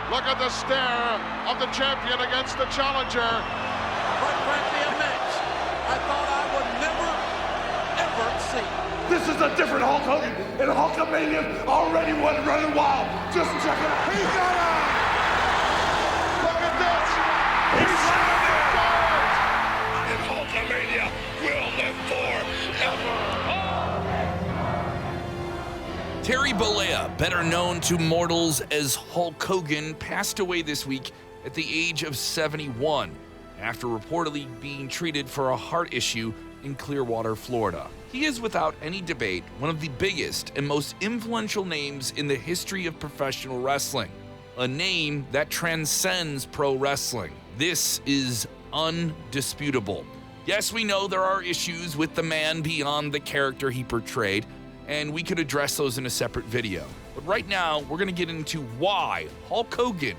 Look at the stare of the champion against the challenger. Quite frankly, a match I thought I would never, ever see. This is a different Hulk Hogan, and Hulkamania already went running wild. Just check it out. He got out! Look at this! He's And Hulkamania will live forever. Terry Bollea, better known to mortals as Hulk Hogan, passed away this week at the age of 71 after reportedly being treated for a heart issue in Clearwater, Florida. He is without any debate one of the biggest and most influential names in the history of professional wrestling, a name that transcends pro wrestling. This is undisputable. Yes, we know there are issues with the man beyond the character he portrayed, and we could address those in a separate video. But right now, we're going to get into why Hulk Hogan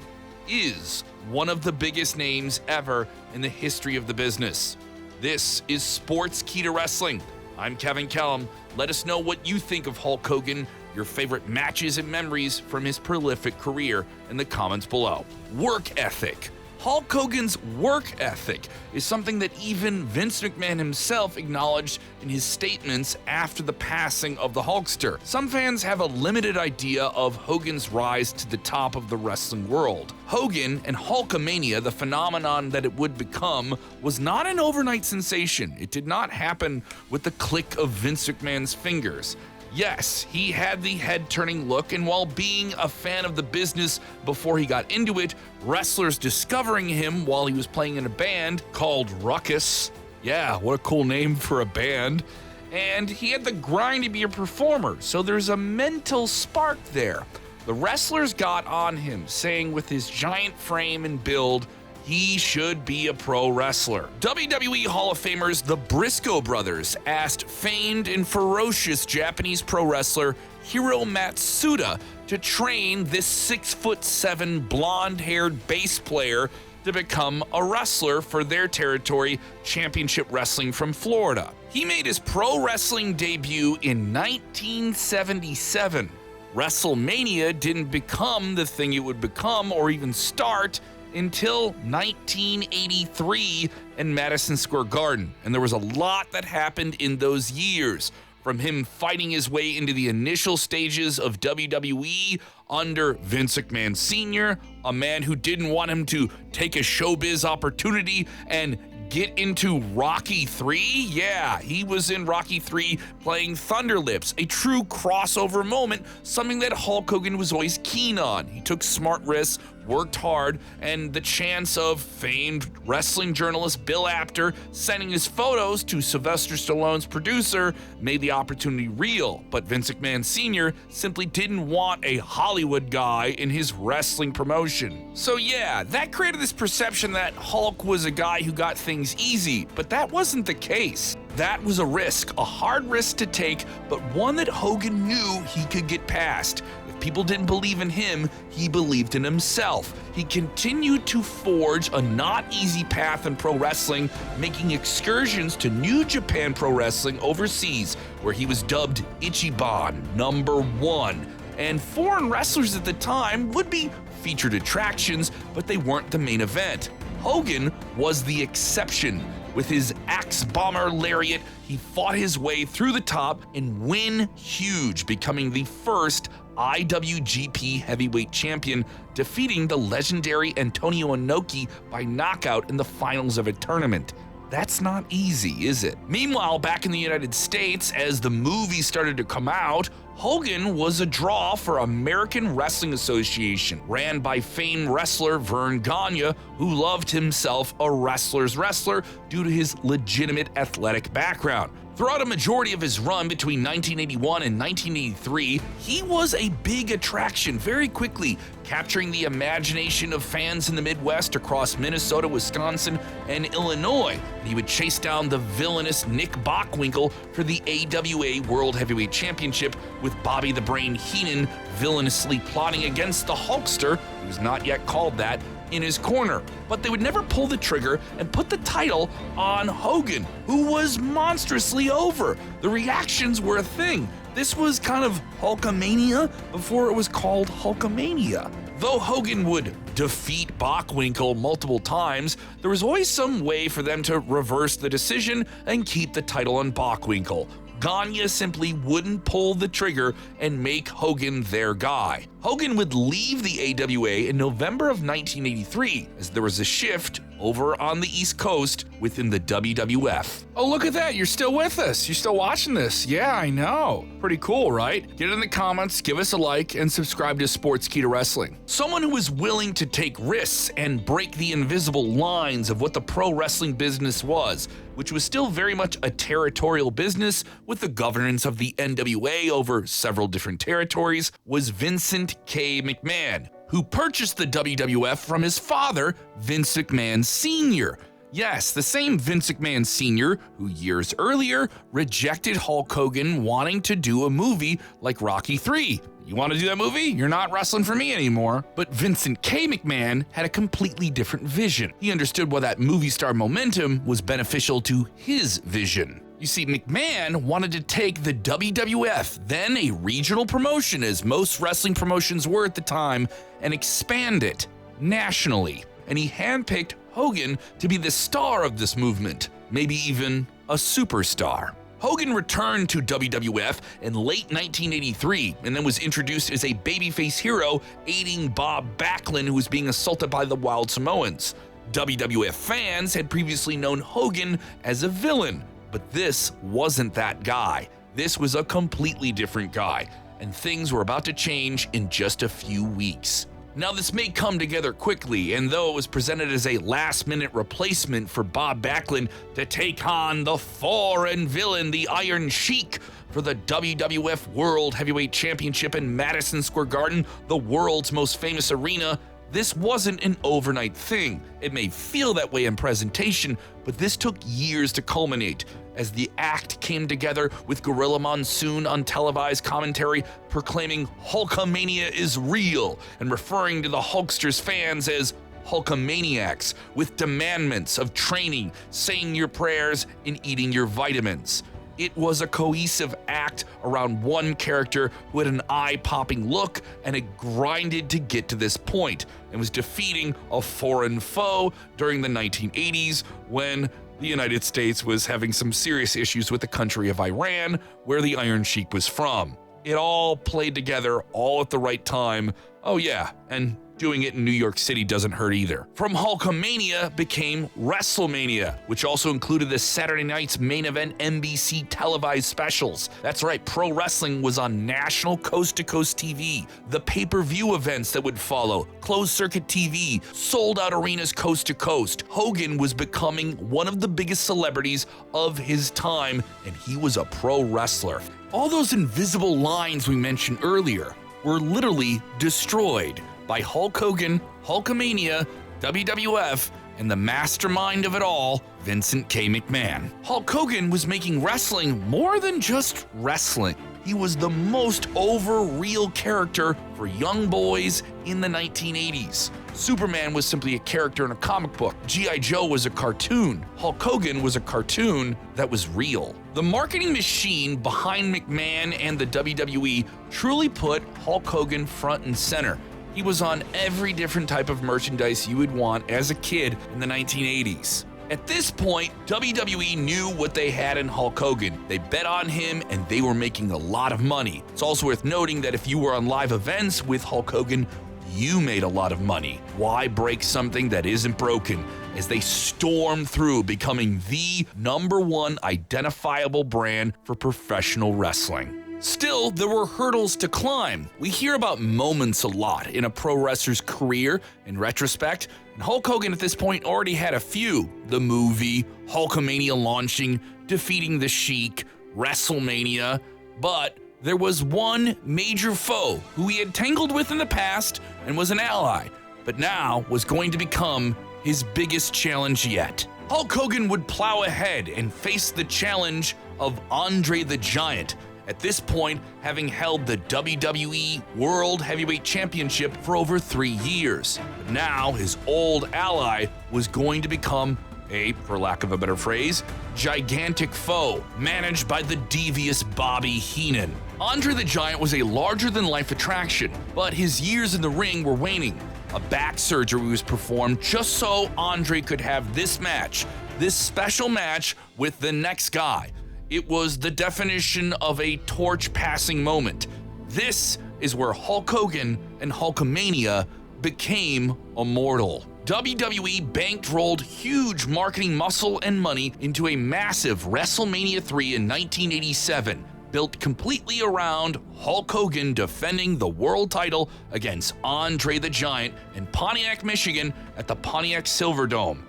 is one of the biggest names ever in the history of the business. This is Sportskeeda Wrestling. I'm Kevin Kellum. Let us know what you think of Hulk Hogan, your favorite matches and memories from his prolific career in the comments below. Work ethic. Hulk Hogan's work ethic is something that even Vince McMahon himself acknowledged in his statements after the passing of the Hulkster. Some fans have a limited idea of Hogan's rise to the top of the wrestling world. Hogan and Hulkamania, the phenomenon that it would become, was not an overnight sensation. It did not happen with the click of Vince McMahon's fingers. Yes, he had the head-turning look, and while being a fan of the business before he got into it, wrestlers discovering him while he was playing in a band called Ruckus. Yeah, what a cool name for a band. And he had the grind to be a performer, so there's a mental spark there. The wrestlers got on him, saying with his giant frame and build, he should be a pro wrestler. WWE Hall of Famers the Briscoe brothers asked famed and ferocious Japanese pro wrestler Hiro Matsuda to train this 6'7" blonde-haired bass player to become a wrestler for their territory, Championship Wrestling from Florida. He made his pro wrestling debut in 1977. WrestleMania didn't become the thing it would become or even start until 1983 in Madison Square Garden. And there was a lot that happened in those years, from him fighting his way into the initial stages of WWE under Vince McMahon Sr., a man who didn't want him to take a showbiz opportunity and get into Rocky III. Yeah, he was in Rocky III playing Thunder Lips, a true crossover moment, something that Hulk Hogan was always keen on. He took smart risks, worked hard, and the chance of famed wrestling journalist Bill Apter sending his photos to Sylvester Stallone's producer made the opportunity real. But Vince McMahon Sr. simply didn't want a Hollywood guy in his wrestling promotion. So yeah, that created this perception that Hulk was a guy who got things easy, but that wasn't the case. That was a risk, a hard risk to take, but one that Hogan knew he could get past. If people didn't believe in him, he believed in himself. He continued to forge a not easy path in pro wrestling, making excursions to New Japan Pro Wrestling overseas, where he was dubbed Ichiban #1. And foreign wrestlers at the time would be featured attractions, but they weren't the main event. Hogan was the exception. With his axe bomber lariat, he fought his way through the top and win huge, becoming the first IWGP Heavyweight Champion, defeating the legendary Antonio Inoki by knockout in the finals of a tournament. That's not easy, is it? Meanwhile, back in the United States, as the movie started to come out, Hogan was a draw for American Wrestling Association, ran by famed wrestler Vern Gagne, who loved himself a wrestler's wrestler due to his legitimate athletic background. Throughout a majority of his run between 1981 and 1983, he was a big attraction very quickly, capturing the imagination of fans in the Midwest across Minnesota, Wisconsin, and Illinois. He would chase down the villainous Nick Bockwinkel for the AWA World Heavyweight Championship, with Bobby the Brain Heenan villainously plotting against the Hulkster, who was not yet called that, in his corner. But they would never pull the trigger and put the title on Hogan, who was monstrously over. The reactions were a thing. This was kind of Hulkamania before it was called Hulkamania. Though Hogan would defeat Bockwinkel multiple times, there was always some way for them to reverse the decision and keep the title on Bockwinkel. Gagne simply wouldn't pull the trigger and make Hogan their guy. Hogan would leave the AWA in November of 1983 as there was a shift over on the East Coast within the WWF. Oh, look at that. You're still with us. You're still watching this. Yeah, I know. Pretty cool, right? Get in the comments, give us a like, and subscribe to Sportskeeda Wrestling. Someone who was willing to take risks and break the invisible lines of what the pro wrestling business was, which was still very much a territorial business with the governance of the NWA over several different territories, was Vincent K. McMahon, who purchased the WWF from his father, Vince McMahon Sr. Yes, the same Vince McMahon Sr. who years earlier rejected Hulk Hogan wanting to do a movie like Rocky III. You want to do that movie? You're not wrestling for me anymore. But Vincent K. McMahon had a completely different vision. He understood why that movie star momentum was beneficial to his vision. You see, McMahon wanted to take the WWF, then a regional promotion as most wrestling promotions were at the time, and expand it nationally. And he handpicked Hogan to be the star of this movement, maybe even a superstar. Hogan returned to WWF in late 1983 and then was introduced as a babyface hero aiding Bob Backlund, who was being assaulted by the Wild Samoans. WWF fans had previously known Hogan as a villain, but this wasn't that guy. This was a completely different guy, and things were about to change in just a few weeks. Now, this may come together quickly, and though it was presented as a last-minute replacement for Bob Backlund to take on the foreign villain, the Iron Sheik, for the WWF World Heavyweight Championship in Madison Square Garden, the world's most famous arena, this wasn't an overnight thing. It may feel that way in presentation, but this took years to culminate, as the act came together with Gorilla Monsoon on televised commentary proclaiming Hulkamania is real and referring to the Hulkster's fans as Hulkamaniacs, with demandments of training, saying your prayers, and eating your vitamins. It was a cohesive act around one character who had an eye-popping look and had grinded to get to this point and was defeating a foreign foe during the 1980s when the United States was having some serious issues with the country of Iran, where the Iron Sheik was from. It all played together, all at the right time. Oh yeah, and doing it in New York City doesn't hurt either. From Hulkamania became WrestleMania, which also included the Saturday night's main event NBC televised specials. That's right, pro wrestling was on national coast-to-coast TV, the pay-per-view events that would follow, closed-circuit TV, sold-out arenas coast-to-coast. Hogan was becoming one of the biggest celebrities of his time, and he was a pro wrestler. All those invisible lines we mentioned earlier were literally destroyed by Hulk Hogan, Hulkamania, WWF, and the mastermind of it all, Vincent K. McMahon. Hulk Hogan was making wrestling more than just wrestling. He was the most over-real character for young boys in the 1980s. Superman was simply a character in a comic book. G.I. Joe was a cartoon. Hulk Hogan was a cartoon that was real. The marketing machine behind McMahon and the WWE truly put Hulk Hogan front and center. He was on every different type of merchandise you would want as a kid in the 1980s. At this point, WWE knew what they had in Hulk Hogan. They bet on him and they were making a lot of money. It's also worth noting that if you were on live events with Hulk Hogan, you made a lot of money. Why break something that isn't broken? As they stormed through, becoming the #1 identifiable brand for professional wrestling. Still, there were hurdles to climb. We hear about moments a lot in a pro wrestler's career in retrospect, and Hulk Hogan at this point already had a few. The movie, Hulkamania launching, defeating the Sheik, WrestleMania, but there was one major foe who he had tangled with in the past and was an ally, but now was going to become his biggest challenge yet. Hulk Hogan would plow ahead and face the challenge of Andre the Giant, at this point having held the WWE World Heavyweight Championship for over 3 years. But now his old ally was going to become a, for lack of a better phrase, gigantic foe managed by the devious Bobby Heenan. Andre the Giant was a larger-than-life attraction, but his years in the ring were waning. A back surgery was performed just so Andre could have this match, this special match with the next guy. It was the definition of a torch-passing moment. This is where Hulk Hogan and Hulkamania became immortal. WWE bankrolled huge marketing muscle and money into a massive WrestleMania 3 in 1987, built completely around Hulk Hogan defending the world title against Andre the Giant in Pontiac, Michigan at the Pontiac Silverdome.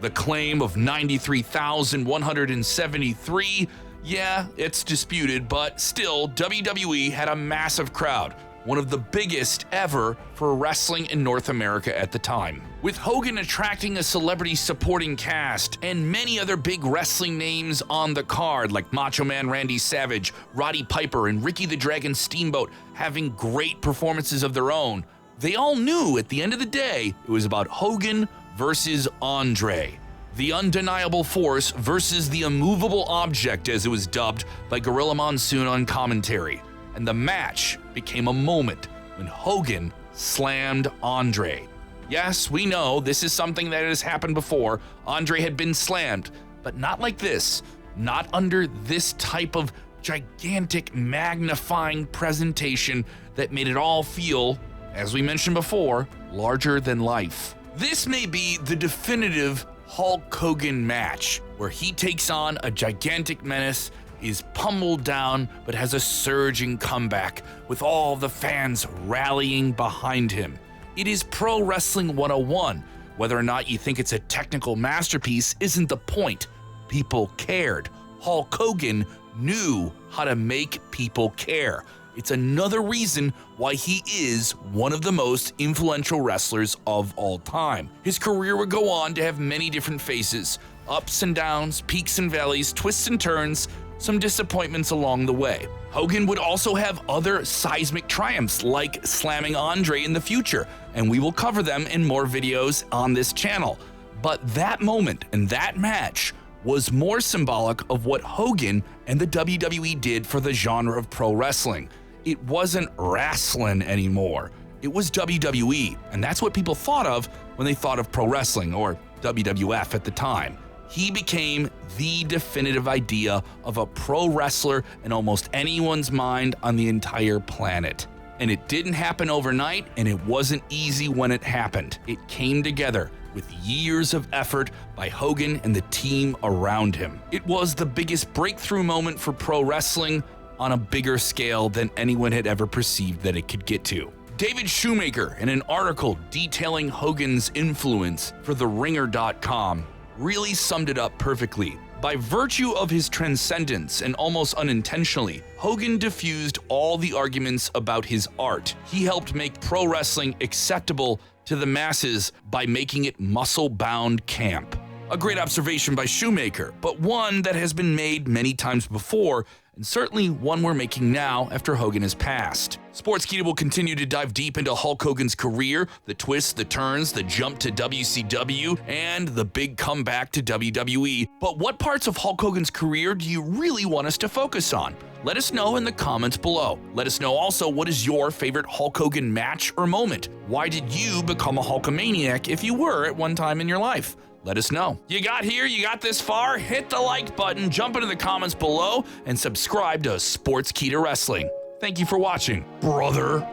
The claim of 93,173, yeah, it's disputed, but still, WWE had a massive crowd, one of the biggest ever for wrestling in North America at the time. With Hogan attracting a celebrity supporting cast and many other big wrestling names on the card like Macho Man Randy Savage, Roddy Piper, and Ricky the Dragon Steamboat having great performances of their own, they all knew at the end of the day it was about Hogan versus Andre. The undeniable force versus the immovable object, as it was dubbed by Gorilla Monsoon on commentary. And the match became a moment when Hogan slammed Andre. Yes, we know this is something that has happened before. Andre had been slammed, but not like this. Not under this type of gigantic magnifying presentation that made it all feel, as we mentioned before, larger than life. This may be the definitive Hulk Hogan match, where he takes on a gigantic menace, is pummeled down, but has a surging comeback with all the fans rallying behind him. It is Pro Wrestling 101. Whether or not you think it's a technical masterpiece isn't the point. People cared. Hulk Hogan knew how to make people care. It's another reason why he is one of the most influential wrestlers of all time. His career would go on to have many different phases, ups and downs, peaks and valleys, twists and turns, some disappointments along the way. Hogan would also have other seismic triumphs like slamming Andre in the future, and we will cover them in more videos on this channel. But that moment and that match was more symbolic of what Hogan and the WWE did for the genre of pro wrestling. It wasn't wrestling anymore. It was WWE, and that's what people thought of when they thought of pro wrestling, or WWF at the time. He became the definitive idea of a pro wrestler in almost anyone's mind on the entire planet. And it didn't happen overnight, and it wasn't easy when it happened. It came together with years of effort by Hogan and the team around him. It was the biggest breakthrough moment for pro wrestling on a bigger scale than anyone had ever perceived that it could get to. David Shoemaker, in an article detailing Hogan's influence for TheRinger.com, really summed it up perfectly. By virtue of his transcendence, and almost unintentionally, Hogan diffused all the arguments about his art. He helped make pro wrestling acceptable to the masses by making it muscle-bound camp. A great observation by Shoemaker, but one that has been made many times before, and certainly one we're making now after Hogan has passed. Sportskeeda will continue to dive deep into Hulk Hogan's career, the twists, the turns, the jump to WCW, and the big comeback to WWE. But what parts of Hulk Hogan's career do you really want us to focus on? Let us know in the comments below. Let us know also, what is your favorite Hulk Hogan match or moment? Why did you become a Hulkamaniac if you were at one time in your life? Let us know. You got here, you got this far, hit the like button, jump into the comments below, and subscribe to Sportskeeda Wrestling. Thank you for watching, brother.